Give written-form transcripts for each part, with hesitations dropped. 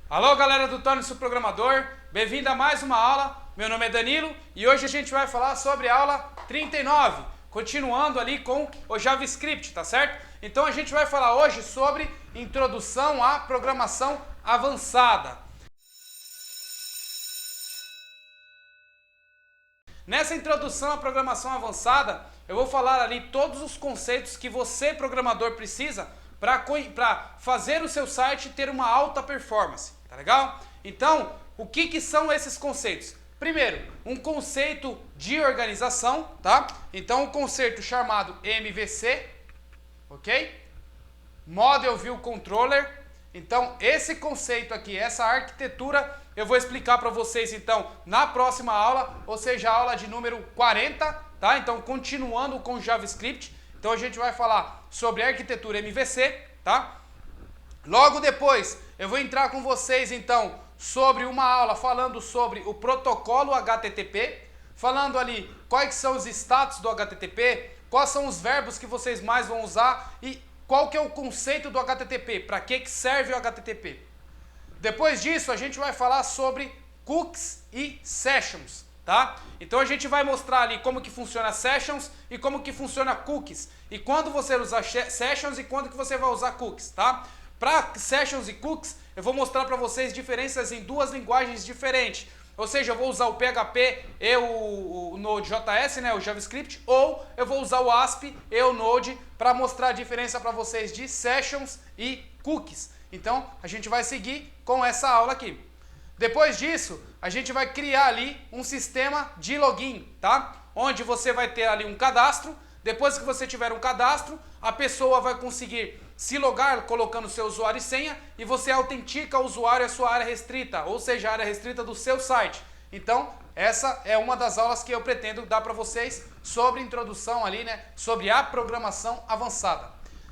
Alô galera do Torne-se Programador, bem-vindo a mais uma aula. Meu nome é Danilo e hoje a gente vai falar sobre a aula 39, continuando ali com o JavaScript, tá certo? Então a gente vai falar hoje sobre introdução à programação avançada. Nessa introdução à programação avançada, eu vou falar ali todos os conceitos que você, programador, precisa para fazer o seu site ter uma alta performance, tá legal? Então, o que são esses conceitos? Primeiro, um conceito de organização, tá? Então, um conceito chamado MVC, ok? Model View Controller. Então, esse conceito aqui, essa arquitetura, eu vou explicar para vocês, então, na próxima aula, ou seja, a aula de número 40, tá? Então, continuando com JavaScript. Então, a gente vai falar sobre a arquitetura MVC, tá? Logo depois, eu vou entrar com vocês, então, sobre uma aula falando sobre o protocolo HTTP, falando ali quais são os status do HTTP, quais são os verbos que vocês mais vão usar e qual que é o conceito do HTTP, para que serve o HTTP. Depois disso, a gente vai falar sobre cookies e sessions, tá? Então a gente vai mostrar ali como que funciona sessions e como que funciona cookies. E quando você usar sessions e quando que você vai usar cookies, tá? Para sessions e cookies, eu vou mostrar para vocês diferenças em duas linguagens diferentes. Ou seja, eu vou usar o PHP e o Node.js, né, o JavaScript, ou eu vou usar o ASP e o Node para mostrar a diferença para vocês de sessions e cookies. Então, a gente vai seguir com essa aula aqui. Depois disso, a gente vai criar ali um sistema de login, tá? Onde você vai ter ali um cadastro. Depois que você tiver um cadastro, a pessoa vai conseguir se logar colocando seu usuário e senha e você autentica o usuário à sua área restrita, ou seja, a área restrita do seu site. Então, essa é uma das aulas que eu pretendo dar para vocês sobre introdução ali, né, sobre a programação avançada.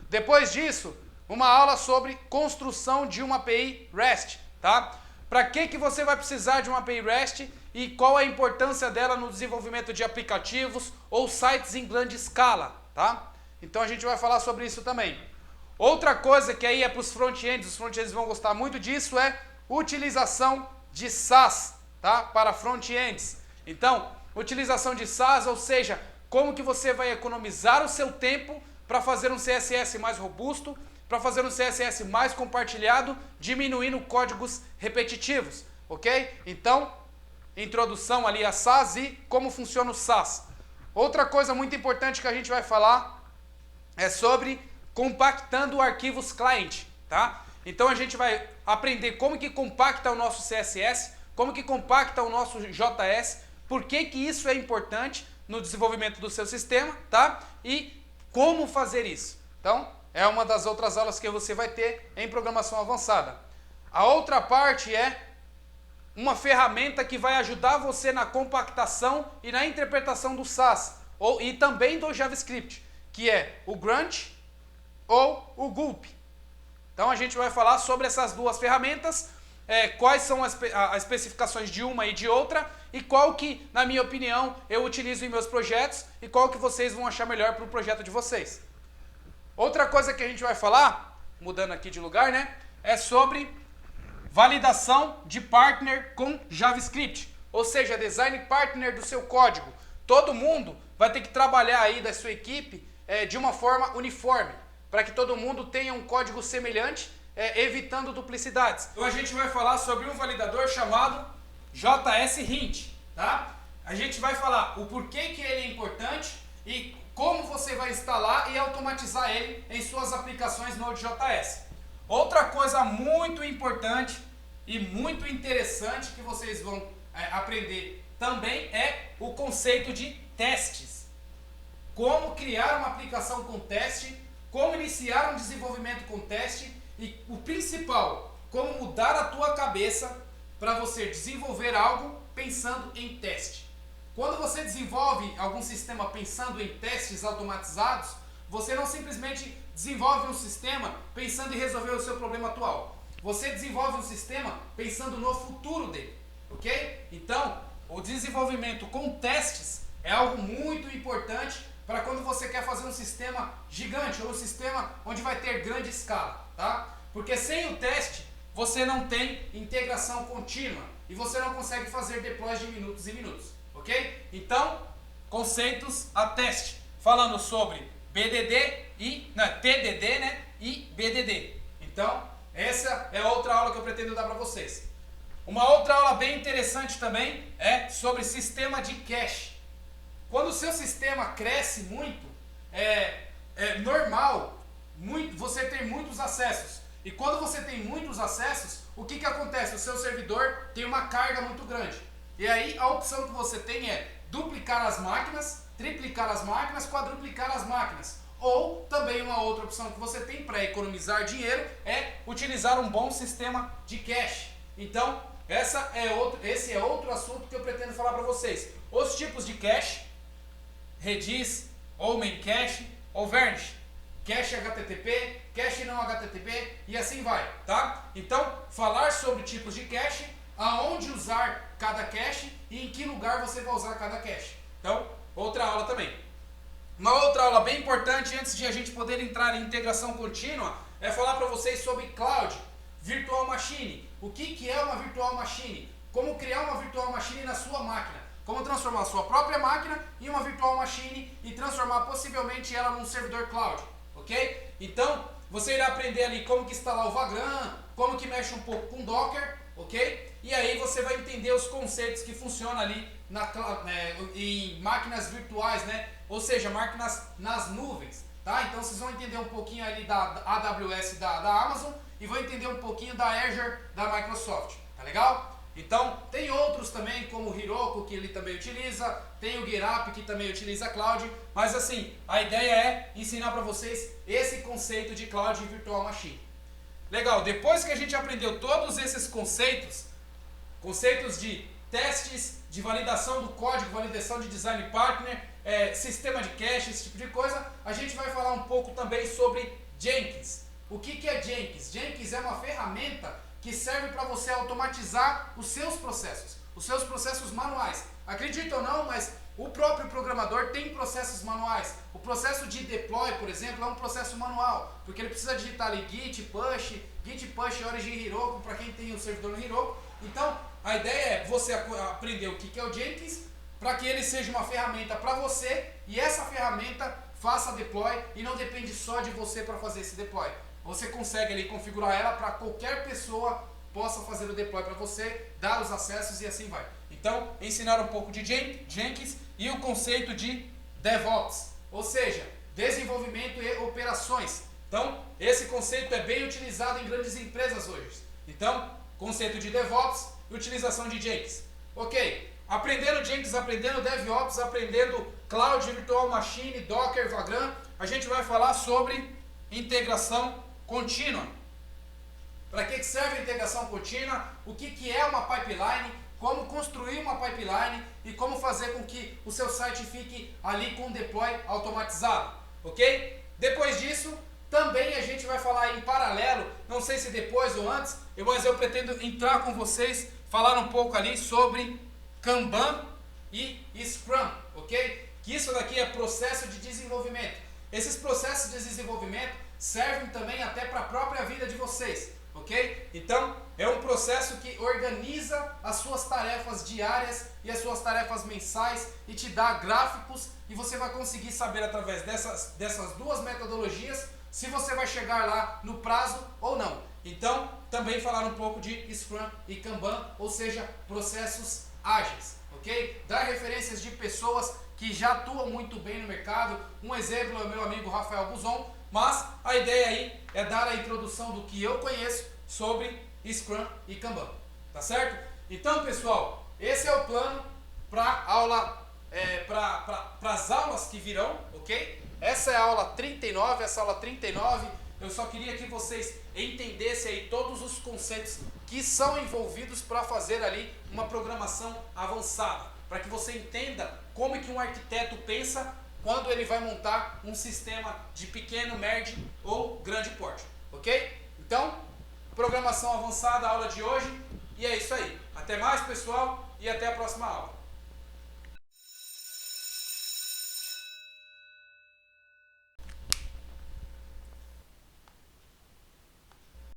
Depois disso, uma aula sobre construção de uma API REST, tá? Para que você vai precisar de uma API REST e qual a importância dela no desenvolvimento de aplicativos ou sites em grande escala, tá? Então a gente vai falar sobre isso também. Outra coisa que aí é para os front-ends, vão gostar muito disso, é utilização de SaaS, tá? Para front-ends. Então, utilização de SaaS, ou seja, como que você vai economizar o seu tempo para fazer um CSS mais robusto, para fazer um CSS mais compartilhado, diminuindo códigos repetitivos, ok? Então, introdução ali a SaaS e como funciona o SaaS. Outra coisa muito importante que a gente vai falar é sobre compactando arquivos client, tá? Então a gente vai aprender como que compacta o nosso CSS, como que compacta o nosso JS, por que isso é importante no desenvolvimento do seu sistema, tá? E como fazer isso. Então, é uma das outras aulas que você vai ter em programação avançada. A outra parte é uma ferramenta que vai ajudar você na compactação e na interpretação do SaaS, e também do JavaScript, que é o Grunt ou o Gulp. Então a gente vai falar sobre essas duas ferramentas, quais são as especificações de uma e de outra, e qual que, na minha opinião, eu utilizo em meus projetos, e qual que vocês vão achar melhor para o projeto de vocês. Outra coisa que a gente vai falar, mudando aqui de lugar, né, é sobre validação de partner com JavaScript, ou seja, design partner do seu código. Todo mundo vai ter que trabalhar aí da sua equipe de uma forma uniforme, para que todo mundo tenha um código semelhante, evitando duplicidades. Então a gente vai falar sobre um validador chamado JS Hint, tá? A gente vai falar o porquê que ele é importante e como você vai instalar e automatizar ele em suas aplicações Node.js. Outra coisa muito importante e muito interessante que vocês vão aprender também é o conceito de testes. Como criar uma aplicação com teste, como iniciar um desenvolvimento com teste e o principal, como mudar a tua cabeça para você desenvolver algo pensando em teste. Quando você desenvolve algum sistema pensando em testes automatizados, você não simplesmente desenvolve um sistema pensando em resolver o seu problema atual. Você desenvolve um sistema pensando no futuro dele, ok? Então, o desenvolvimento com testes é algo muito importante para quando você quer fazer um sistema gigante ou um sistema onde vai ter grande escala, tá? Porque sem o teste, você não tem integração contínua e você não consegue fazer deploys de minutos e minutos, ok? Então, conceitos a teste, falando sobre TDD, né, e BDD. Então, essa é outra aula que eu pretendo dar para vocês. Uma outra aula bem interessante também é sobre sistema de cache. Quando o seu sistema cresce muito, é normal você ter muitos acessos. E quando você tem muitos acessos, o que acontece? O seu servidor tem uma carga muito grande. E aí a opção que você tem é duplicar as máquinas, triplicar as máquinas, quadruplicar as máquinas. Ou também uma outra opção que você tem para economizar dinheiro é utilizar um bom sistema de cache. Então, esse é outro assunto que eu pretendo falar para vocês. Os tipos de cache, Redis, ou main cache, ou Varnish, cache HTTP, cache não HTTP e assim vai, tá? Então, falar sobre tipos de cache, aonde usar cada cache e em que lugar você vai usar cada cache. Então, outra aula também. Uma outra aula bem importante antes de a gente poder entrar em integração contínua é falar para vocês sobre Cloud, Virtual Machine. O que é uma Virtual Machine? Como criar uma Virtual Machine na sua máquina. Como transformar a sua própria máquina em uma Virtual Machine e transformar possivelmente ela num servidor Cloud. Ok? Então, você irá aprender ali como que instalar o Vagrant, como que mexe um pouco com Docker, ok? E aí você vai entender os conceitos que funcionam ali em máquinas virtuais, né? Ou seja, máquinas nas nuvens, tá? Então vocês vão entender um pouquinho ali da AWS da Amazon e vão entender um pouquinho da Azure da Microsoft, tá legal? Então, tem outros também, como o Heroku, que ele também utiliza, tem o GitHub, que também utiliza Cloud, mas assim, a ideia é ensinar para vocês esse conceito de Cloud e Virtual Machine. Legal, depois que a gente aprendeu todos esses conceitos de testes, de validação do código, validação de design partner, sistema de cache, esse tipo de coisa, a gente vai falar um pouco também sobre Jenkins. O que é Jenkins? Jenkins é uma ferramenta que serve para você automatizar os seus processos manuais. Acredita ou não, mas o próprio programador tem processos manuais. O processo de deploy, por exemplo, é um processo manual, porque ele precisa digitar ali git push origin Heroku para quem tem o servidor no Heroku. Então, a ideia é você aprender o que é o Jenkins, para que ele seja uma ferramenta para você e essa ferramenta faça deploy e não depende só de você para fazer esse deploy. Você consegue ali configurar ela para qualquer pessoa possa fazer o deploy para você, dar os acessos e assim vai. Então, ensinar um pouco de Jenkins e o conceito de DevOps, ou seja, desenvolvimento e operações. Então, esse conceito é bem utilizado em grandes empresas hoje. Então, conceito de DevOps e utilização de Jenkins. Ok, aprendendo Jenkins, aprendendo DevOps, aprendendo Cloud, Virtual Machine, Docker, Vagrant, a gente vai falar sobre integração contínua. Para que serve a integração contínua? O que é uma pipeline? Como construir uma pipeline e como fazer com que o seu site fique ali com um deploy automatizado, ok? Depois disso, também a gente vai falar em paralelo, não sei se depois ou antes, mas eu pretendo entrar com vocês, falar um pouco ali sobre Kanban e Scrum, ok? Que isso daqui é processo de desenvolvimento. Esses processos de desenvolvimento servem também até para a própria vida de vocês, ok? Então, é um processo que organiza as suas tarefas diárias e as suas tarefas mensais e te dá gráficos e você vai conseguir saber através dessas duas metodologias se você vai chegar lá no prazo ou não. Então, também falar um pouco de Scrum e Kanban, ou seja, processos ágeis, ok? Dar referências de pessoas que já atuam muito bem no mercado. Um exemplo é o meu amigo Rafael Buzon, mas a ideia aí é dar a introdução do que eu conheço sobre Scrum e Kanban, tá certo? Então, pessoal, esse é o plano para as aulas que virão, ok? Essa é a aula 39, eu só queria que vocês entendessem aí todos os conceitos que são envolvidos para fazer ali uma programação avançada, para que você entenda como é que um arquiteto pensa quando ele vai montar um sistema de pequeno, médio ou grande porte, ok? Então, programação avançada, aula de hoje, e é isso aí. Até mais, pessoal, e até a próxima aula.